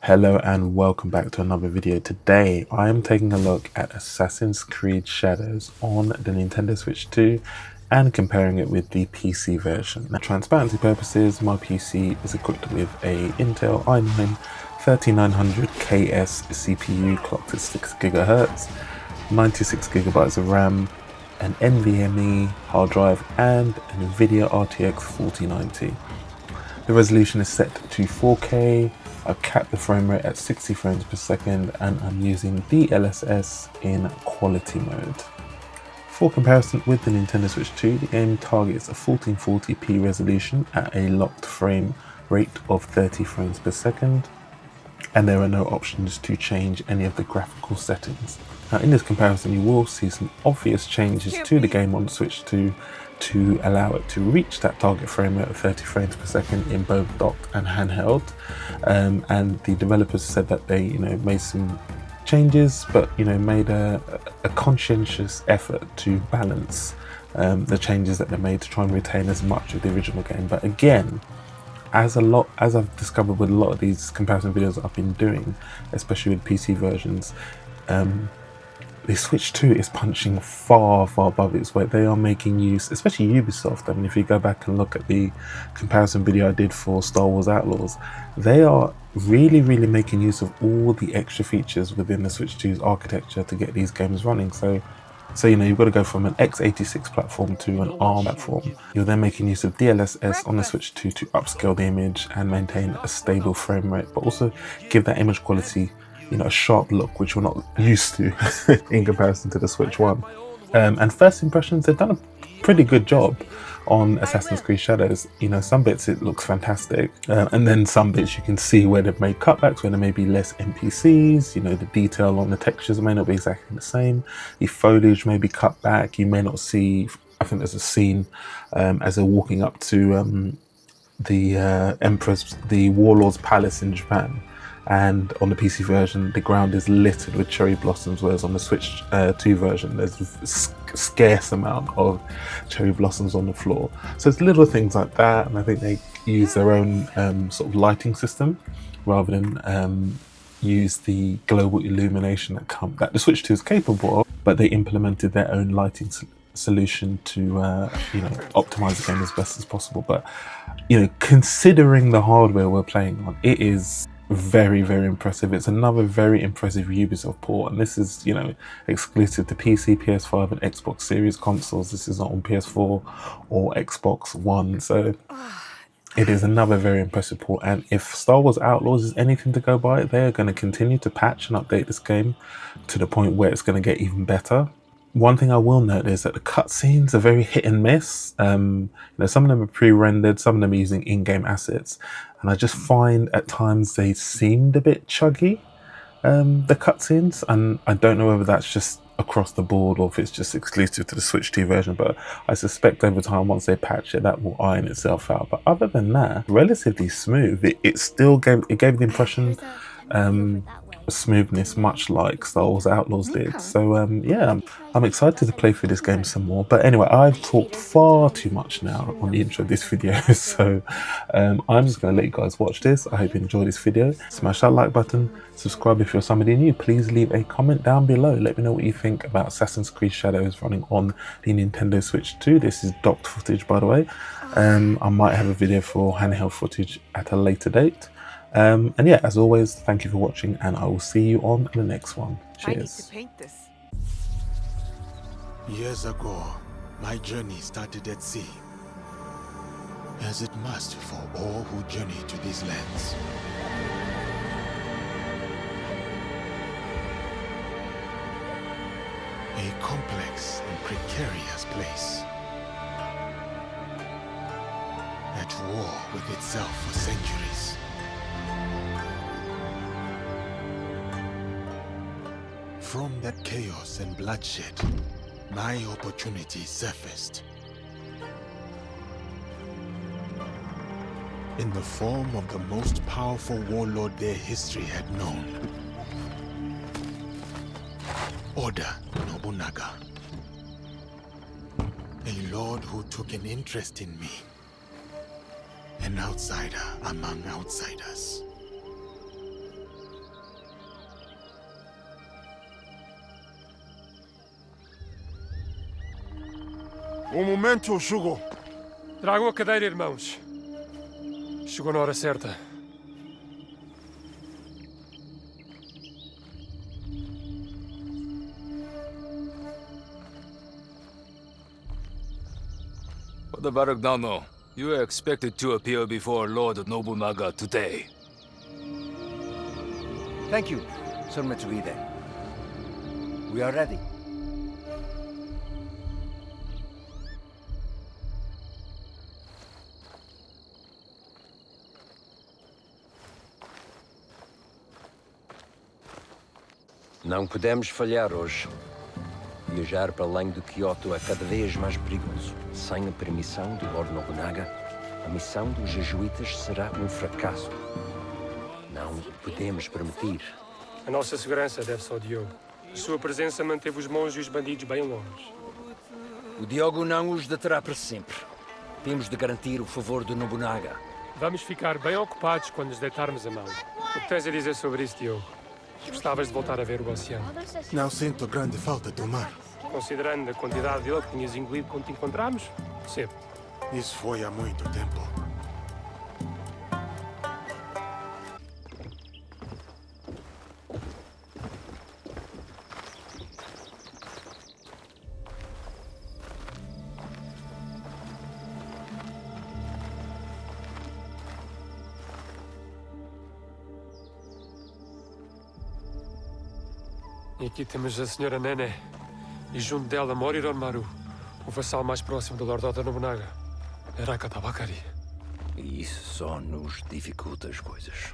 Hello and welcome back to another video. Today I am taking a look at Assassin's Creed Shadows on the Nintendo Switch 2 and comparing it with the PC version. Now, transparency purposes, my PC is equipped with a Intel i9 3900KS CPU clocked at 6 GHz, 96 GB of RAM, an NVMe hard drive and an nvidia RTX 4090. The resolution is set to 4K. I've capped the frame rate at 60 frames per second and I'm using DLSS in quality mode. For comparison with the Nintendo Switch 2, the game targets a 1440p resolution at a locked frame rate of 30 frames per second, and there are no options to change any of the graphical settings. Now in this comparison you will see some obvious changes to the game on the Switch 2 to allow it to reach that target frame rate of 30 frames per second in both docked and handheld, and the developers said that they made some changes but made a conscientious effort to balance the changes that they made to try and retain as much of the original game. But again, as I've discovered with a lot of these comparison videos I've been doing, especially with PC versions, the Switch 2 is punching far above its weight. They are making use, especially Ubisoft. I mean, if you go back and look at the comparison video I did for Star Wars Outlaws, they are really making use of all the extra features within the Switch 2's architecture to get these games running. So you've got to go from an x86 platform to an ARM platform. You're then making use of DLSS on the Switch 2 to upscale the image and maintain a stable frame rate, but also give that image quality a sharp look, which we're not used to in comparison to the Switch 1. And first impressions, they've done a pretty good job on Assassin's Creed Shadows. Some bits it looks fantastic, and then some bits you can see where they've made cutbacks, where there may be less NPCs, the detail on the textures may not be exactly the same, the foliage may be cut back, you may not see, I think there's a scene as they're walking up to the Warlord's Palace in Japan, and on the PC version the ground is littered with cherry blossoms, whereas on the Switch 2 version there's a scarce amount of cherry blossoms on the floor. So it's little things like that, and I think they use their own sort of lighting system rather than use the global illumination that the Switch 2 is capable of, but they implemented their own lighting solution to optimize the game as best as possible. But considering the hardware we're playing on, it is very impressive. It's another very impressive Ubisoft port, and this is exclusive to PC, PS5 and Xbox Series consoles. This is not on PS4 or Xbox One, so it is another very impressive port. And if Star Wars Outlaws is anything to go by, they're going to continue to patch and update this game to the point where it's going to get even better. One thing I will note is that the cutscenes are very hit and miss. Some of them are pre-rendered, some of them are using in-game assets, and I just find at times they seemed a bit chuggy, the cutscenes, and I don't know whether that's just across the board or if it's just exclusive to the Switch 2 version, but I suspect over time, once they patch it, that will iron itself out. But other than that, relatively smooth. It still gave the impression smoothness, much like Star Wars Outlaws did. So yeah, I'm excited to play through this game some more. But anyway, I've talked far too much now on the intro of this video, so I'm just going to let you guys watch this. I hope you enjoyed this video. Smash that like button, subscribe if you're somebody new, please leave a comment down below, let me know what you think about Assassin's Creed Shadows running on the Nintendo Switch 2. This is docked footage, by the way. I might have a video for handheld footage at a later date. And yeah, as always, thank you for watching, and I will see you on the next one. Cheers. I need to paint this. Years ago, my journey started at sea, as it must for all who journey to these lands. A complex and precarious place, at war with itself for centuries. From that chaos and bloodshed, my opportunity surfaced. In the form of the most powerful warlord their history had known. Oda Nobunaga. A lord who took an interest in me. An outsider among outsiders. O momento chegou. Tragam a cadeira, irmãos. Chegou na hora certa. For the Varagdano, you are expected to appear before Lord Nobunaga today. Thank you, Sir Mitsuhide. We are ready. Não podemos falhar hoje. Viajar para além de Kyoto é cada vez mais perigoso. Sem a permissão do Lord Nobunaga, a missão dos jesuítas será um fracasso. Não o podemos permitir. A nossa segurança deve-se ao Diogo. Sua presença manteve os monges e os bandidos bem longe. O Diogo não os deterá para sempre. Temos de garantir o favor do Nobunaga. Vamos ficar bem ocupados quando nos deitarmos a mão. O que tens a dizer sobre isso, Diogo? Gostavas de voltar a ver o oceano? Não sinto grande falta do mar. Considerando a quantidade de ele que tinhas engolido quando te encontramos, percebo. Isso foi há muito tempo. E aqui temos a senhora Nene. E junto dela Moriron Maru, o vassal mais próximo do Lord Oda Nobunaga. Araka Tabakari. E isso só nos dificulta as coisas.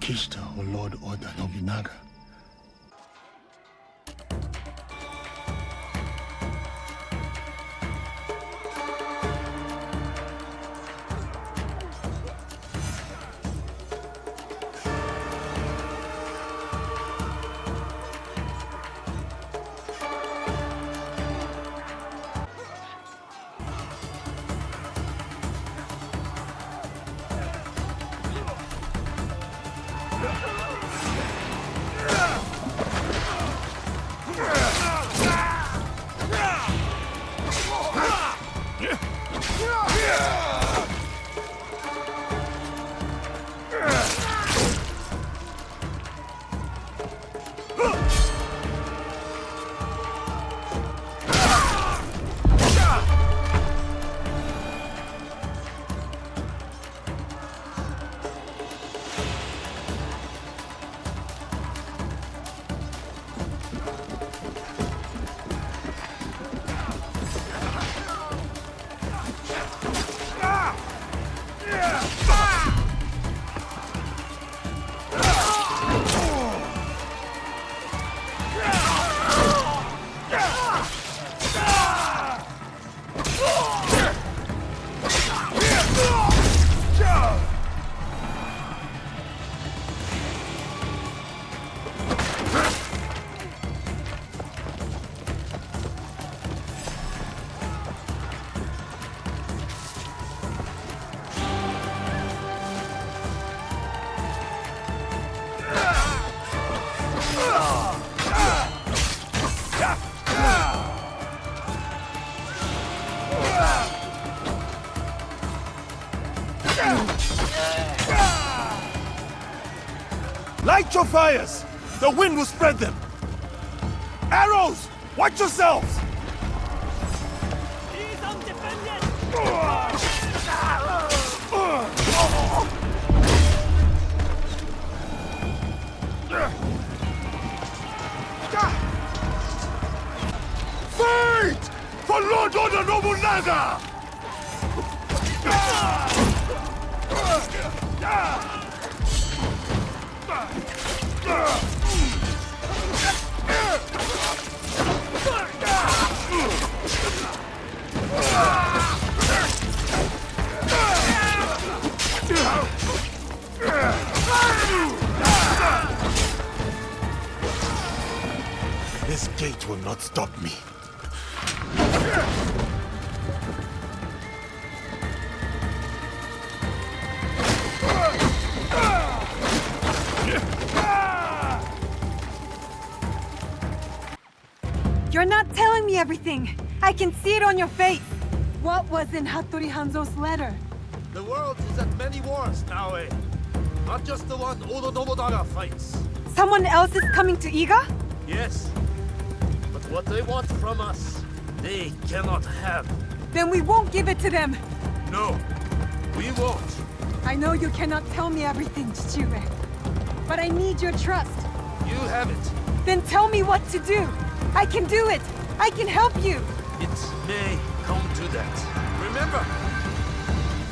Aqui está o Lord Oda Nobunaga. Light your fires! The wind will spread them! Arrows! Watch yourselves! Fight! For Lord Oda Nobunaga! This gate will not stop me. You're not telling me everything. I can see it on your face. What was in Hattori Hanzo's letter? The world is at many wars now, eh? Not just the one Oda Nobunaga fights. Someone else is coming to Iga? Yes. But what they want from us, they cannot have. Then we won't give it to them. No, we won't. I know you cannot tell me everything, Chichire. But I need your trust. You have it. Then tell me what to do. I can do it. I can help you. It may come to that. Remember,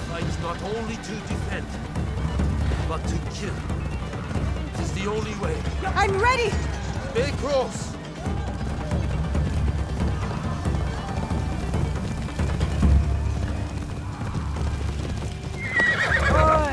fight not only to defend, but to kill. It is the only way. I'm ready. Stay close. Oi.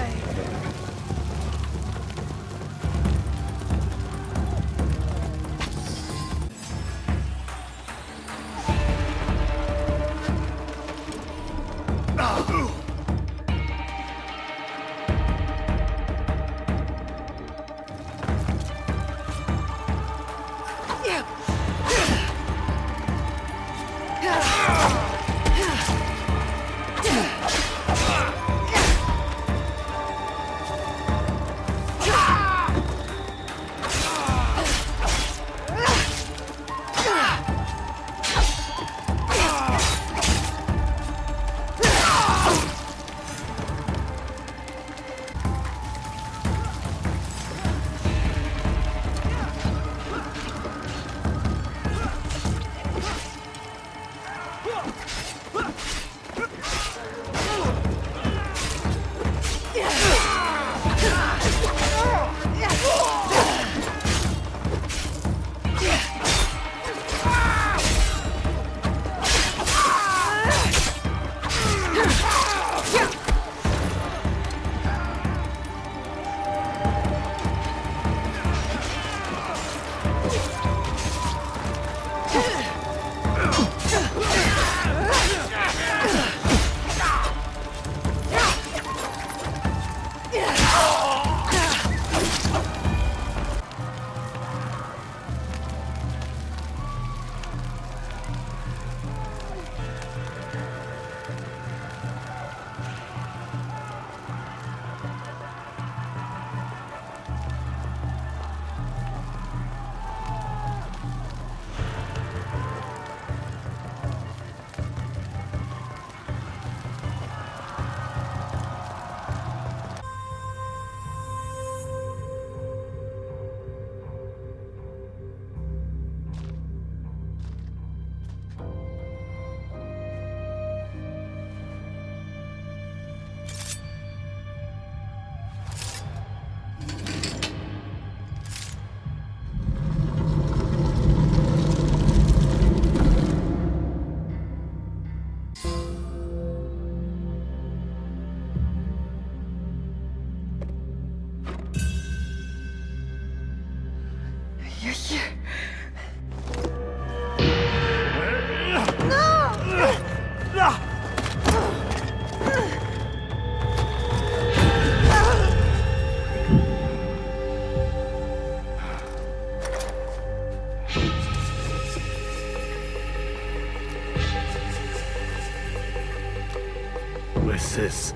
With this,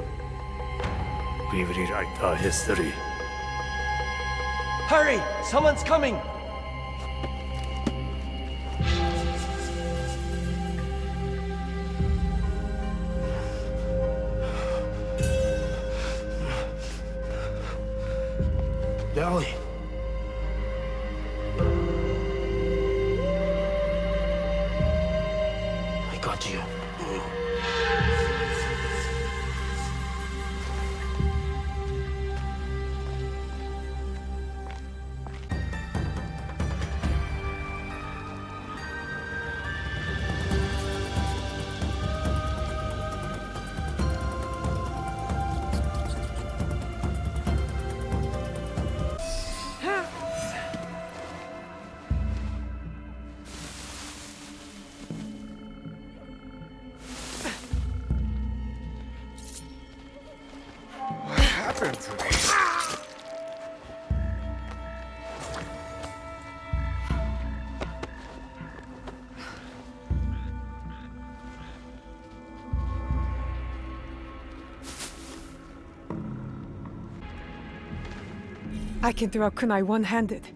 we rewrite our history. Hurry! Someone's coming! Dally. I got you. I can throw kunai one-handed.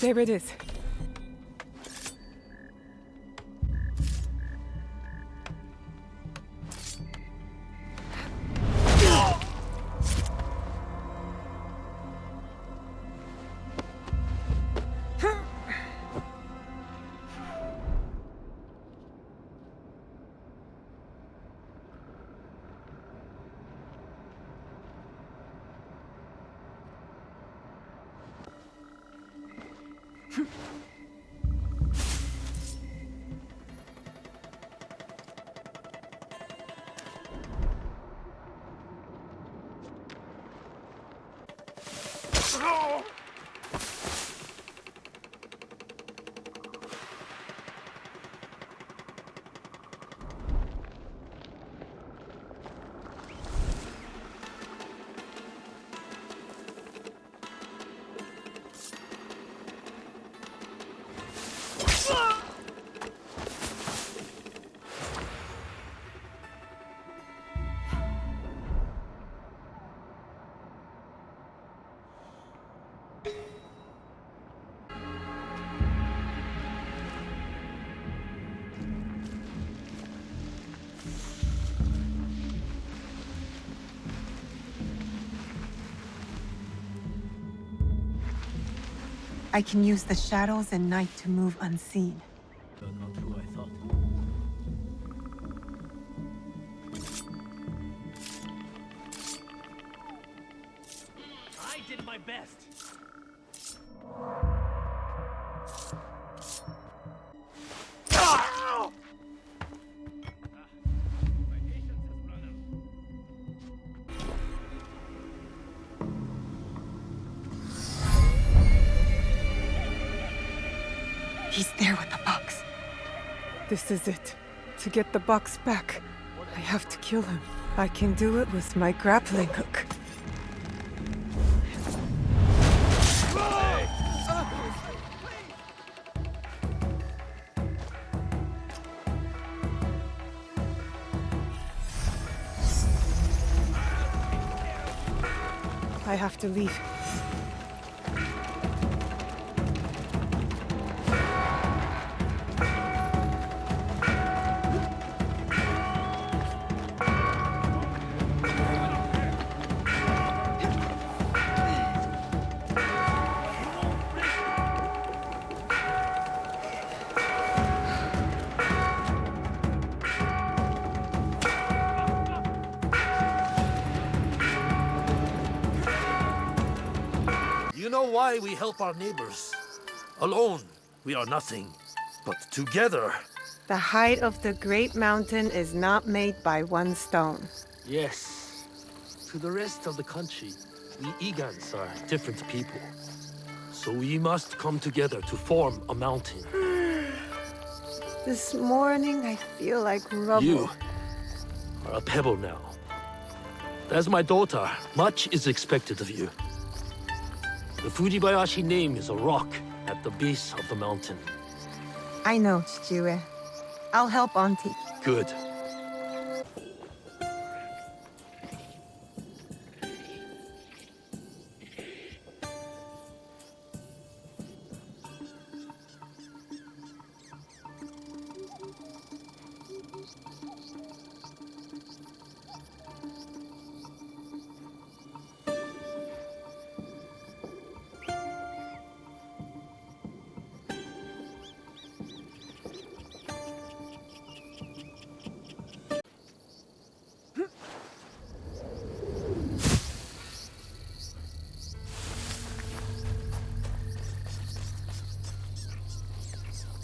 There it is. I can use the shadows and night to move unseen. Not who I thought. I did my best. He's there with the box. This is it. To get the box back, I have to kill him. I can do it with my grappling hook. I have to leave. You know why we help our neighbors? Alone, we are nothing. But together... The height of the great mountain is not made by one stone. Yes. To the rest of the country, we Egans are different people. So we must come together to form a mountain. This morning, I feel like rubble. You are a pebble now. As my daughter, much is expected of you. The Fujibayashi name is a rock at the base of the mountain. I know, Chichiue. I'll help Auntie. Good.